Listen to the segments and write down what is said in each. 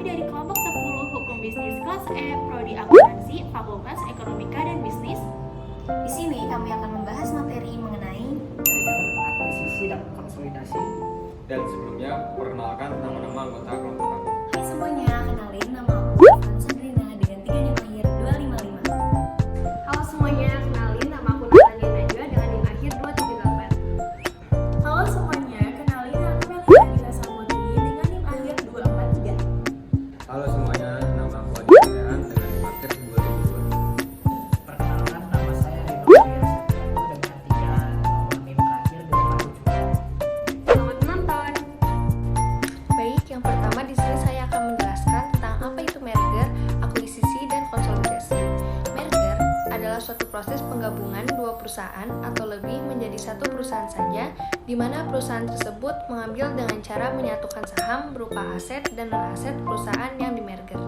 Kami dari kelompok 10 Hukum Bisnis kelas E, Prodi Akuntansi, Fakultas Ekonomika dan Bisnis. Di sini kami akan membahas materi mengenai akuisisi dan konsolidasi. Dan sebelumnya, perkenalkan nama-nama anggota kelompok kami. Hai semuanya, kenalin nama aku Irfan Sandrina dengan 3 NIM akhir 255. Halo semuanya, kenalin nama aku Natania Najwa dengan NIM akhir 278. Halo semuanya, kenalin aku Melisa Nabila Samudri dengan NIM akhir 243. Halo semuanya, nama aku Adi Andrean dengan NIM akhir 2002. Perkenalkan, nama saya Rino Priyasatyako dengan 3 nomor NIM terakhir 247. Selamat menonton. Baik, yang pertama di sini saya akan menjelaskan tentang apa itu merger, akuisisi, dan konsolidasi. Merger adalah suatu proses penggabungan dua perusahaan atau lebih menjadi satu perusahaan saja, di mana perusahaan tersebut mengambil dengan cara menyatukan saham berupa aset dan non-aset perusahaan yang dimerger.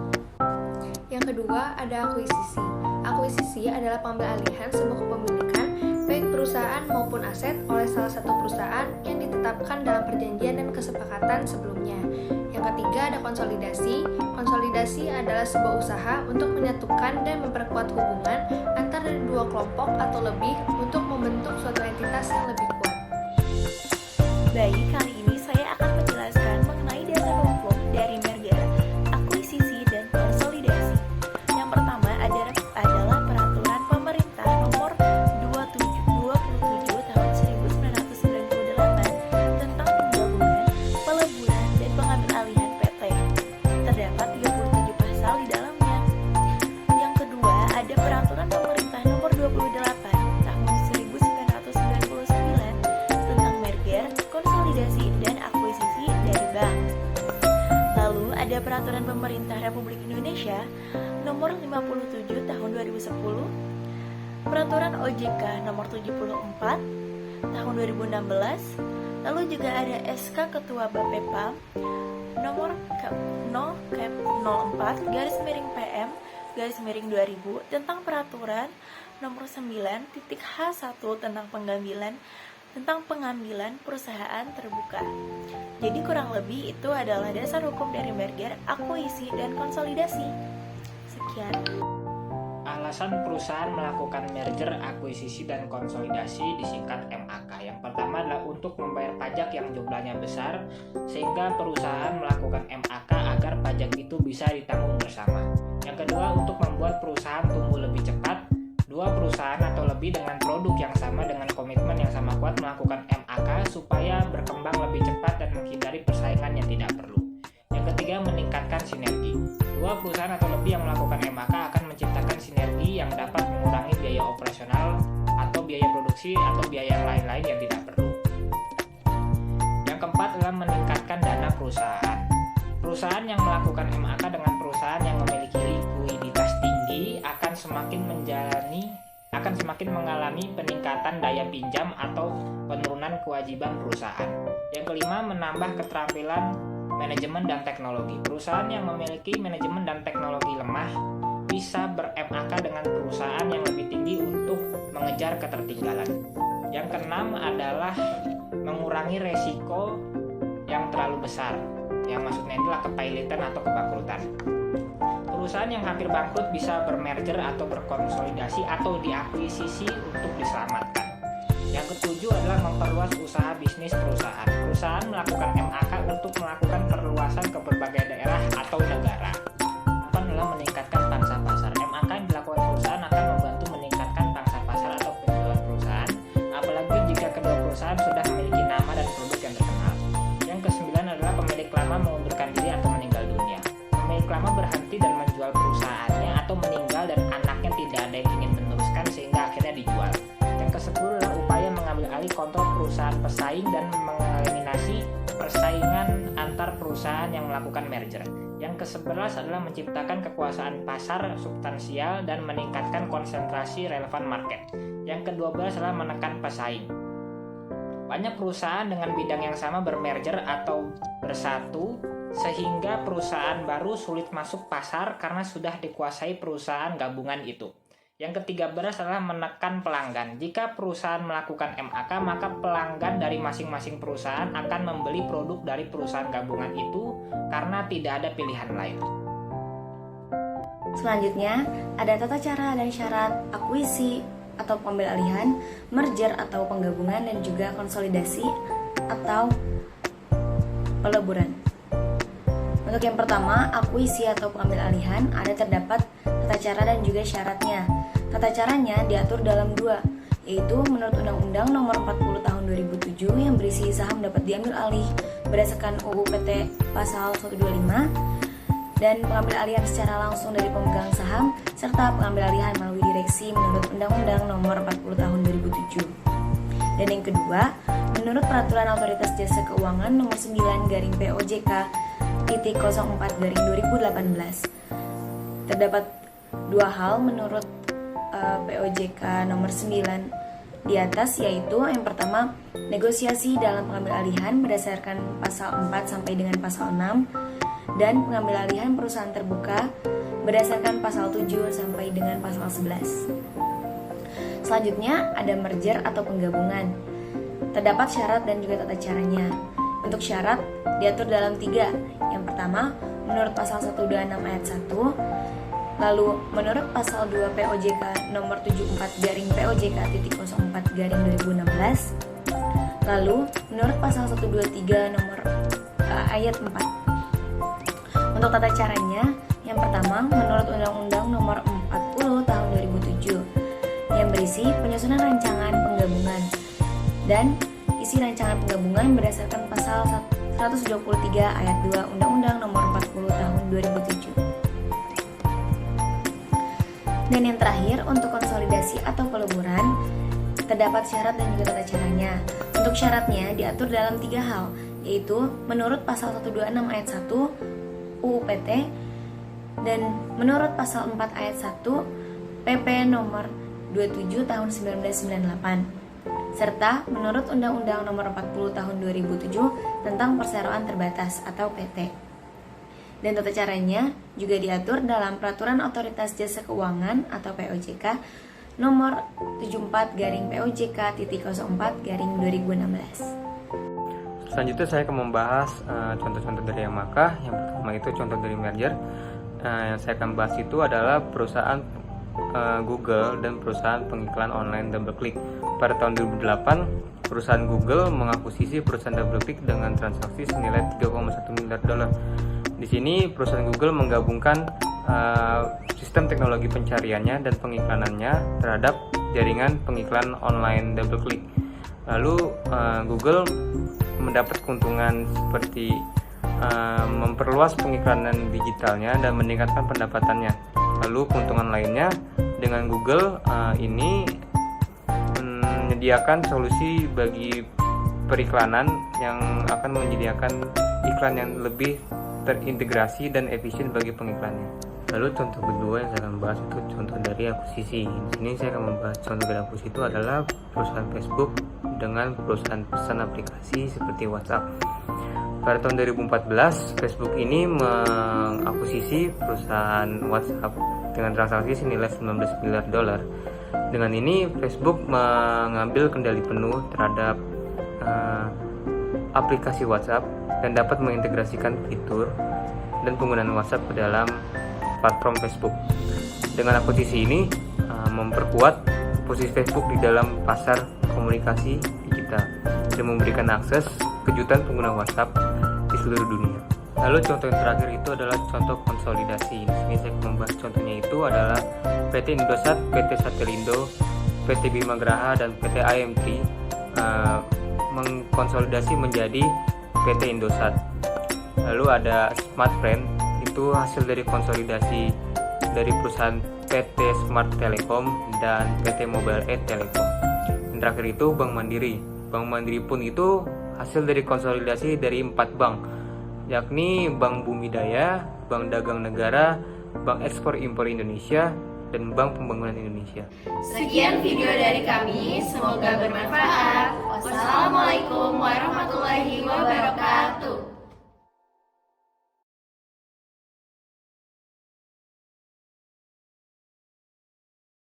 Yang kedua ada akuisisi. Akuisisi adalah pengambil alihan sebuah kepemilikan baik perusahaan maupun aset oleh salah satu perusahaan yang ditetapkan dalam perjanjian dan kesepakatan sebelumnya. Yang ketiga ada konsolidasi. Konsolidasi adalah sebuah usaha untuk menyatukan dan memperkuat hubungan antara dua kelompok atau lebih untuk membentuk suatu entitas yang lebih kuat. Baik, kali ini saya akan menjelaskan mengenai dasar hukum dari merger, akuisisi, dan konsolidasi. Yang pertama adalah Peraturan Pemerintah Nomor 27 Tahun 1998 tentang penggabungan, peleburan, dan pengambil alihan PT. Terdapat 37 pasal di dalamnya. Yang kedua ada Peraturan Pemerintah Nomor 28 Tahun 1999 tentang merger, konsolidasi, dan akuisisi dari bank. Lalu ada Peraturan Pemerintah Republik Indonesia Nomor 57 Tahun 2010, Peraturan OJK Nomor 74 Tahun 2016, lalu juga ada SK Ketua Bapepam Nomor 04/PM garis miring 2000 tentang Peraturan Nomor 9.H1 tentang pengambilan perusahaan terbuka. Jadi kurang lebih itu adalah dasar hukum dari merger, akuisisi, dan konsolidasi. Sekian. Alasan perusahaan melakukan merger, akuisisi, dan konsolidasi disingkat MAK. Yang pertama adalah untuk membayar pajak yang jumlahnya besar, sehingga perusahaan melakukan MAK agar pajak itu bisa ditanggung bersama. Yang kedua, untuk membuat perusahaan tumbuh lebih cepat. Dua perusahaan atau lebih dengan produk yang sama dengan komitmen yang sama kuat melakukan MAK supaya berkembang lebih cepat dan menghindari persaingan yang tidak perlu. Yang ketiga, meningkatkan sinergi. Dua perusahaan atau lebih yang melakukan MAK akan menciptakan sinergi yang dapat mengurangi biaya operasional atau biaya produksi atau biaya yang lain-lain yang tidak perlu. Yang keempat adalah meningkatkan dana perusahaan. Perusahaan yang melakukan MAK dengan perusahaan yang memiliki likuiditas tinggi akan semakin mengalami peningkatan daya pinjam atau penurunan kewajiban perusahaan. Yang kelima, menambah keterampilan manajemen dan teknologi. Perusahaan yang memiliki manajemen dan teknologi lemah bisa ber-MAK dengan perusahaan yang lebih tinggi untuk mengejar ketertinggalan. Yang keenam adalah mengurangi resiko yang terlalu besar. Yang maksudnya adalah kepailitan atau kebangkrutan. Perusahaan yang hampir bangkrut bisa bermerger atau berkonsolidasi atau diakuisisi untuk diselamatkan. Yang ketujuh adalah memperluas usaha bisnis perusahaan. Perusahaan melakukan MAK untuk melakukan perluasan ke berbagai daerah atau negara. Delapan adalah meningkatkan pangsa pasar. MAK yang dilakukan perusahaan akan membantu meningkatkan pangsa pasar atau penjualan perusahaan, apalagi jika kedua perusahaan sudah memiliki nama dan produk yang terkenal. Yang kesembilan adalah pemilik lama mengundurkan diri atau meninggal dunia. Pemilik lama berhenti dan menjual perusahaannya atau meninggal dan anaknya tidak ada yang ingin meneruskan sehingga akhirnya dijual. Yang kesepuluh adalah upaya mengambil alih kontrol perusahaan pesaing dan mengeliminasi persaingan antar perusahaan yang melakukan merger. Yang ke-11 adalah menciptakan kekuasaan pasar substansial dan meningkatkan konsentrasi relevan market. Yang ke-12 adalah menekan pesaing. Banyak perusahaan dengan bidang yang sama bermerger atau bersatu sehingga perusahaan baru sulit masuk pasar karena sudah dikuasai perusahaan gabungan itu. Yang ke-13 adalah menekan pelanggan. Jika perusahaan melakukan MAK, maka pelanggan dari masing-masing perusahaan akan membeli produk dari perusahaan gabungan itu karena tidak ada pilihan lain. Selanjutnya, ada tata cara dan syarat akuisisi atau pengambil alihan, merger atau penggabungan, dan juga konsolidasi atau peleburan. Untuk yang pertama, akuisisi atau pengambil alihan, ada terdapat tata cara dan juga syaratnya. Tata caranya diatur dalam 2, yaitu menurut Undang-Undang Nomor 40 Tahun 2007 yang berisi saham dapat diambil alih berdasarkan UU PT Pasal 125, dan pengambil alihan secara langsung dari pemegang saham, serta pengambil alihan melalui direksi menurut Undang-Undang Nomor 40 Tahun 2007. Dan yang kedua, menurut Peraturan Otoritas Jasa Keuangan Nomor 9/POJK.04/2018. Terdapat 2 hal menurut POJK nomor 9 di atas, yaitu yang pertama, negosiasi dalam pengambil alihan berdasarkan pasal 4 sampai dengan pasal 6, dan pengambil alihan perusahaan terbuka berdasarkan pasal 7 sampai dengan pasal 11. Selanjutnya ada merger atau penggabungan. Terdapat syarat dan juga tata caranya. Untuk syarat diatur dalam 3. Yang pertama, menurut pasal 126 ayat 1, lalu menurut pasal 2 POJK nomor 74/POJK.04/2016, lalu menurut pasal 123 nomor ayat 4. Untuk tata caranya, yang pertama menurut Undang-Undang Nomor 40 Tahun 2007 yang berisi penyusunan rancangan penggabungan, dan isi rancangan penggabungan berdasarkan pasal 123 ayat 2 Undang-Undang Nomor 40 Tahun 2007. Dan yang terakhir, untuk konsolidasi atau peleburan, terdapat syarat dan juga tata caranya. Untuk syaratnya diatur dalam 3 hal, yaitu menurut pasal 126 ayat 1 UU PT, dan menurut pasal 4 ayat 1 PP nomor 27 tahun 1998, serta menurut Undang-Undang Nomor 40 Tahun 2007 tentang perseroan terbatas atau PT. Dan tata caranya juga diatur dalam Peraturan Otoritas Jasa Keuangan atau POJK nomor 74/POJK.04/2016. Selanjutnya saya akan membahas contoh-contoh dari MAK. Yang pertama itu contoh dari merger. Yang saya akan bahas itu adalah perusahaan Google dan perusahaan pengiklan online DoubleClick. Pada tahun 2008, perusahaan Google mengakuisisi perusahaan DoubleClick dengan transaksi senilai $3,1 miliar. Di sini perusahaan Google menggabungkan sistem teknologi pencariannya dan pengiklanannya terhadap jaringan pengiklan online DoubleClick. Lalu Google mendapat keuntungan seperti memperluas pengiklanan digitalnya dan meningkatkan pendapatannya. Lalu keuntungan lainnya dengan Google ini menyediakan solusi bagi periklanan yang akan menyediakan iklan yang lebih terintegrasi dan efisien bagi pengiklannya. Lalu contoh kedua yang saya akan bahas itu contoh dari akuisisi. Di sini saya akan membahas contoh dari akuisisi itu adalah perusahaan Facebook dengan perusahaan pesan aplikasi seperti WhatsApp. Pada tahun 2014, Facebook ini mengakuisisi perusahaan WhatsApp dengan transaksi senilai $19 miliar. Dengan ini, Facebook mengambil kendali penuh terhadap aplikasi WhatsApp dan dapat mengintegrasikan fitur dan penggunaan WhatsApp ke dalam platform Facebook. Dengan akuisisi ini memperkuat posisi Facebook di dalam pasar komunikasi digital dan memberikan akses kejutan pengguna WhatsApp di seluruh dunia. Lalu contoh yang terakhir itu adalah contoh konsolidasi. Di sini saya membahas contohnya itu adalah PT Indosat, PT Satelindo, PT Bima Graha, dan PT IM3 mengkonsolidasi menjadi PT Indosat. Lalu ada Smartfren, itu hasil dari konsolidasi dari perusahaan PT Smart Telecom dan PT Mobile Telecom. Yang terakhir itu Bank Mandiri. Bank Mandiri pun itu hasil dari konsolidasi dari 4 bank, yakni Bank Bumidaya, Bank Dagang Negara, Bank Ekspor Impor Indonesia, dan Bank Pembangunan Indonesia. Sekian video dari kami, semoga bermanfaat. Wassalamualaikum warahmatullahi wabarakatuh.